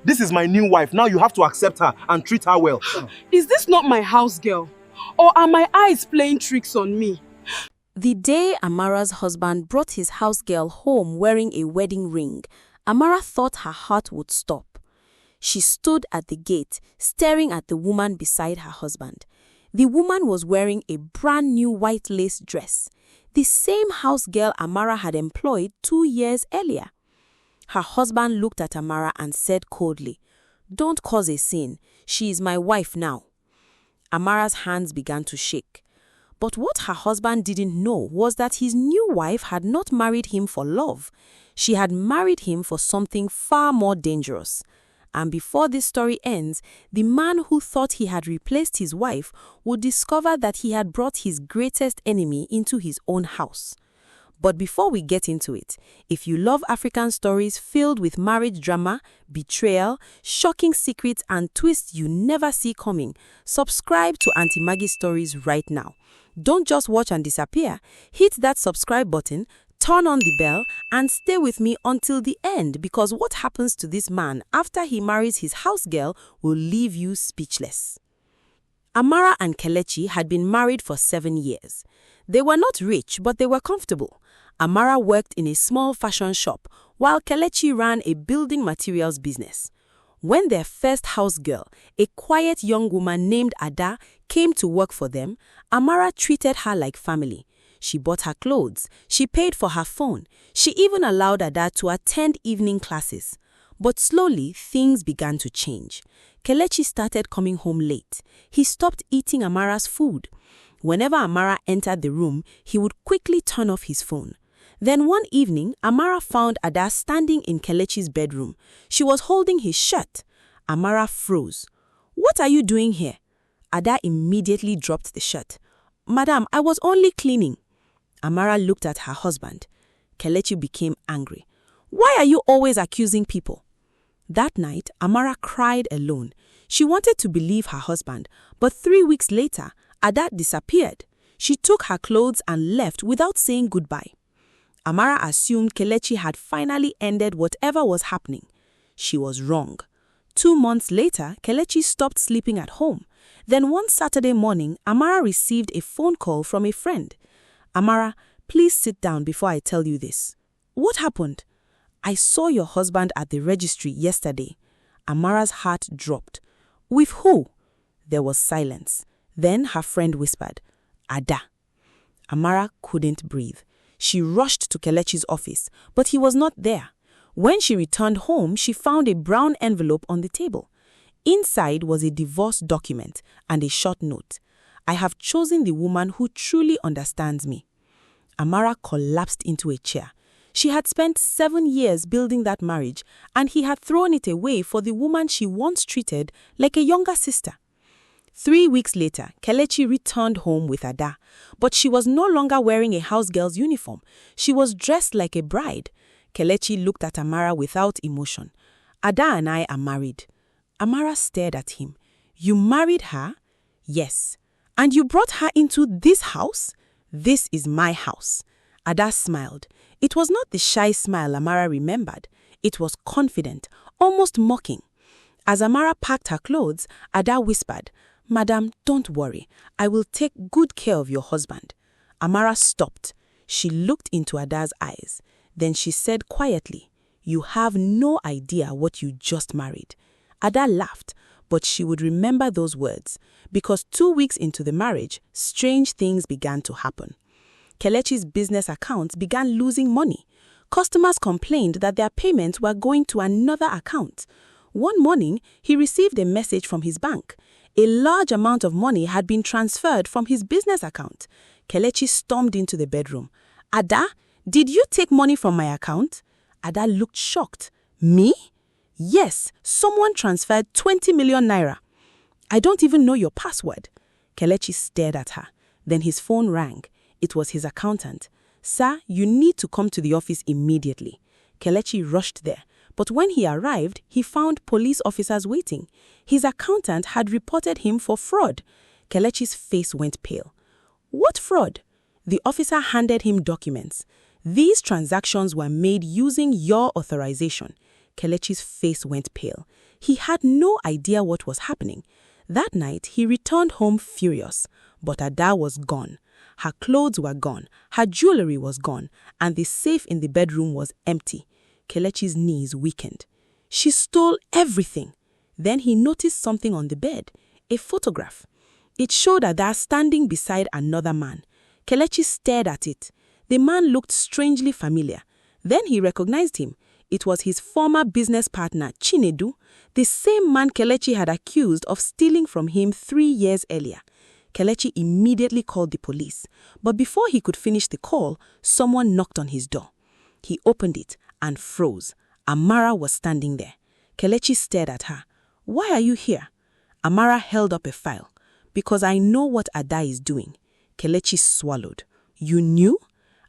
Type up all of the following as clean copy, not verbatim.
This is my new wife. Now you have to accept her and treat her well. Is this not my house girl? Or are my eyes playing tricks on me? The day Amara's husband brought his house girl home wearing a wedding ring, Amara thought her heart would stop. She stood at the gate, staring at the woman beside her husband. The woman was wearing a brand new white lace dress, the same house girl Amara had employed 2 years earlier. Her husband looked at Amara and said coldly, "Don't cause a scene. She is my wife now." Amara's hands began to shake. But what her husband didn't know was that his new wife had not married him for love. She had married him for something far more dangerous. And before this story ends, the man who thought he had replaced his wife would discover that he had brought his greatest enemy into his own house. But before we get into it, if you love African stories filled with marriage drama, betrayal, shocking secrets, and twists you never see coming, subscribe to Aunty Maggie Stories right now. Don't just watch and disappear. Hit that subscribe button, turn on the bell, and stay with me until the end, because what happens to this man after he marries his house girl will leave you speechless. Amara and Kelechi had been married for 7 years. They were not rich, but they were comfortable. Amara worked in a small fashion shop, while Kelechi ran a building materials business. When their first house girl, a quiet young woman named Ada, came to work for them, Amara treated her like family. She bought her clothes, she paid for her phone, she even allowed Ada to attend evening classes. But slowly, things began to change. Kelechi started coming home late. He stopped eating Amara's food. Whenever Amara entered the room, he would quickly turn off his phone. Then one evening, Amara found Ada standing in Kelechi's bedroom. She was holding his shirt. Amara froze. "What are you doing here?" Ada immediately dropped the shirt. "Madam, I was only cleaning." Amara looked at her husband. Kelechi became angry. "Why are you always accusing people?" That night, Amara cried alone. She wanted to believe her husband, but 3 weeks later, Ada disappeared. She took her clothes and left without saying goodbye. Amara assumed Kelechi had finally ended whatever was happening. She was wrong. 2 months later, Kelechi stopped sleeping at home. Then one Saturday morning, Amara received a phone call from a friend. "Amara, please sit down before I tell you this." "What happened?" "I saw your husband at the registry yesterday." Amara's heart dropped. "With who?" There was silence. Then her friend whispered, "Ada." Amara couldn't breathe. She rushed to Kelechi's office, but he was not there. When she returned home, she found a brown envelope on the table. Inside was a divorce document and a short note. "I have chosen the woman who truly understands me." Amara collapsed into a chair. She had spent 7 years building that marriage, and he had thrown it away for the woman she once treated like a younger sister. 3 weeks later, Kelechi returned home with Ada, but she was no longer wearing a housegirl's uniform. She was dressed like a bride. Kelechi looked at Amara without emotion. "Ada and I are married." Amara stared at him. "You married her?" "Yes." "And you brought her into this house?" "This is my house." Ada smiled. It was not the shy smile Amara remembered. It was confident, almost mocking. As Amara packed her clothes, Ada whispered, "Madam, don't worry. I will take good care of your husband." Amara stopped. She looked into Ada's eyes. Then she said quietly, "You have no idea what you just married." Ada laughed, but she would remember those words, because 2 weeks into the marriage, strange things began to happen. Kelechi's business accounts began losing money. Customers complained that their payments were going to another account. One morning, he received a message from his bank. A large amount of money had been transferred from his business account. Kelechi stormed into the bedroom. "Ada, did you take money from my account?" Ada looked shocked. "Me?" "Yes, someone transferred 20 million naira. I don't even know your password." Kelechi stared at her. Then his phone rang. It was his accountant. "Sir, you need to come to the office immediately." Kelechi rushed there. But when he arrived, he found police officers waiting. His accountant had reported him for fraud. Kelechi's face went pale. "What fraud?" The officer handed him documents. "These transactions were made using your authorization." Kelechi's face went pale. He had no idea what was happening. That night, he returned home furious, but Ada was gone. Her clothes were gone, her jewelry was gone, and the safe in the bedroom was empty. Kelechi's knees weakened. She stole everything. Then he noticed something on the bed, a photograph. It showed Ada standing beside another man. Kelechi stared at it. The man looked strangely familiar. Then he recognized him. It was his former business partner, Chinedu, the same man Kelechi had accused of stealing from him 3 years earlier. Kelechi immediately called the police, but before he could finish the call, someone knocked on his door. He opened it and froze. Amara was standing there. Kelechi stared at her. "Why are you here?" Amara held up a file. "Because I know what Ada is doing." Kelechi swallowed. "You knew?"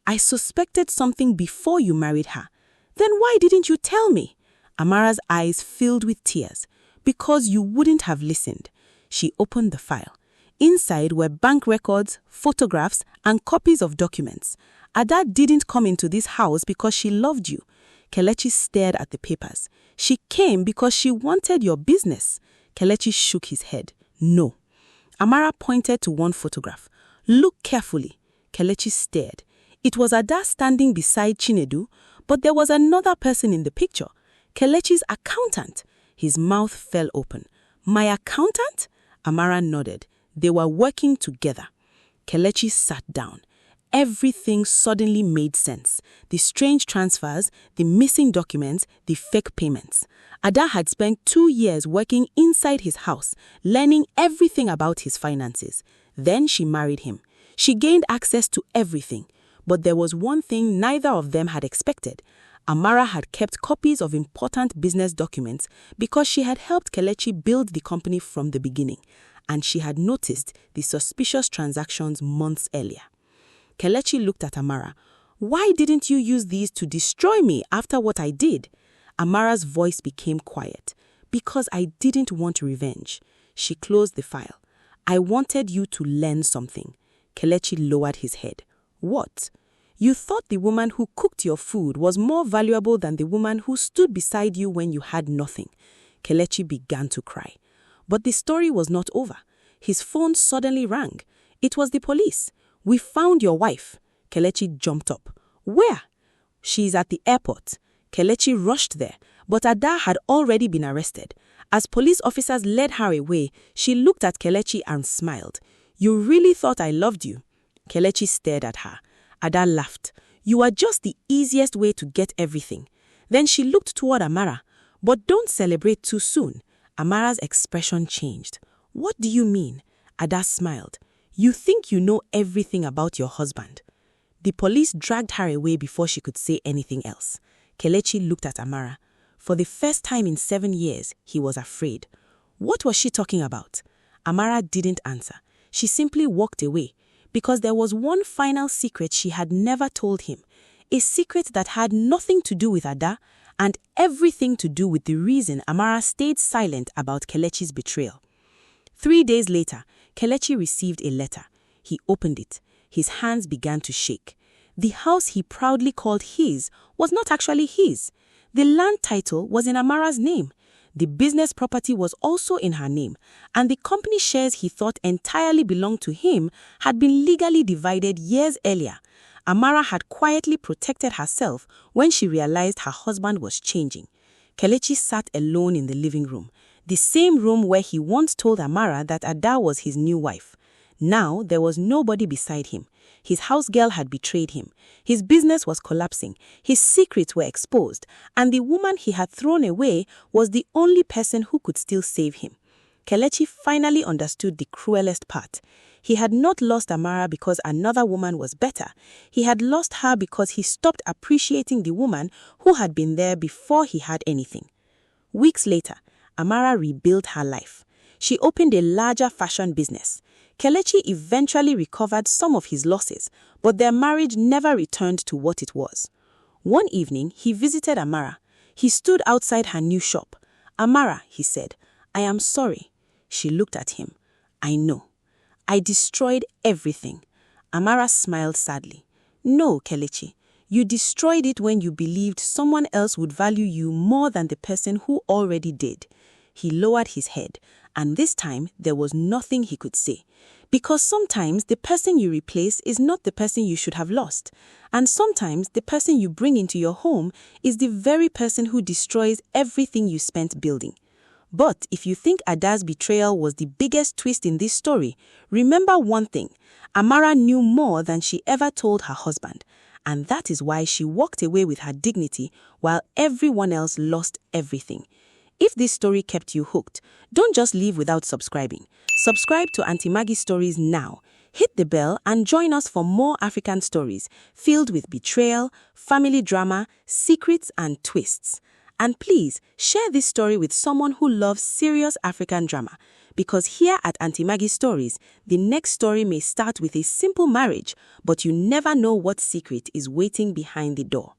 "I suspected something before you married her." "Then why didn't you tell me?" Amara's eyes filled with tears. "Because you wouldn't have listened." She opened the file. Inside were bank records, photographs, and copies of documents. Ada didn't come into this house because she loved you. Kelechi stared at the papers. "She came because she wanted your business." Kelechi shook his head. "No." Amara pointed to one photograph. "Look carefully." Kelechi stared. It was Ada standing beside Chinedu, but there was another person in the picture. Kelechi's accountant. His mouth fell open. "My accountant?" Amara nodded. They were working together. Kelechi sat down. Everything suddenly made sense. The strange transfers, the missing documents, the fake payments. Ada had spent 2 years working inside his house, learning everything about his finances. Then she married him. She gained access to everything. But there was one thing neither of them had expected. Amara had kept copies of important business documents because she had helped Kelechi build the company from the beginning, and she had noticed the suspicious transactions months earlier. Kelechi looked at Amara. "Why didn't you use these to destroy me after what I did?" Amara's voice became quiet. "Because I didn't want revenge." She closed the file. "I wanted you to learn something." Kelechi lowered his head. "What?" "You thought the woman who cooked your food was more valuable than the woman who stood beside you when you had nothing." Kelechi began to cry. But the story was not over. His phone suddenly rang. It was the police. "We found your wife." Kelechi jumped up. "Where?" "She's at the airport." Kelechi rushed there, but Ada had already been arrested. As police officers led her away, she looked at Kelechi and smiled. "You really thought I loved you?" Kelechi stared at her. Ada laughed. "You are just the easiest way to get everything." Then she looked toward Amara. "But don't celebrate too soon." Amara's expression changed. "What do you mean?" Ada smiled. "You think you know everything about your husband." The police dragged her away before she could say anything else. Kelechi looked at Amara. For the first time in 7 years, he was afraid. What was she talking about? Amara didn't answer. She simply walked away, because there was one final secret she had never told him, a secret that had nothing to do with Ada and everything to do with the reason Amara stayed silent about Kelechi's betrayal. 3 days later, Kelechi received a letter. He opened it. His hands began to shake. The house he proudly called his was not actually his. The land title was in Amara's name. The business property was also in her name, and the company shares he thought entirely belonged to him had been legally divided years earlier. Amara had quietly protected herself when she realized her husband was changing. Kelechi sat alone in the living room, the same room where he once told Amara that Ada was his new wife. Now there was nobody beside him. His house girl had betrayed him. His business was collapsing. His secrets were exposed. And the woman he had thrown away was the only person who could still save him. Kelechi finally understood the cruelest part. He had not lost Amara because another woman was better. He had lost her because he stopped appreciating the woman who had been there before he had anything. Weeks later, Amara rebuilt her life. She opened a larger fashion business. Kelechi eventually recovered some of his losses, but their marriage never returned to what it was. One evening, he visited Amara. He stood outside her new shop. "Amara," he said, "I am sorry." She looked at him. "I know. I destroyed everything." Amara smiled sadly. "No, Kelechi. You destroyed it when you believed someone else would value you more than the person who already did." He lowered his head, and this time there was nothing he could say. Because sometimes the person you replace is not the person you should have lost. And sometimes the person you bring into your home is the very person who destroys everything you spent building. But if you think Ada's betrayal was the biggest twist in this story, remember one thing: Amara knew more than she ever told her husband. And that is why she walked away with her dignity while everyone else lost everything. If this story kept you hooked, don't just leave without subscribing. Subscribe to Aunty Maggie Stories now. Hit the bell and join us for more African stories filled with betrayal, family drama, secrets, and twists. And please, share this story with someone who loves serious African drama. Because here at Aunty Maggie Stories, the next story may start with a simple marriage, but you never know what secret is waiting behind the door.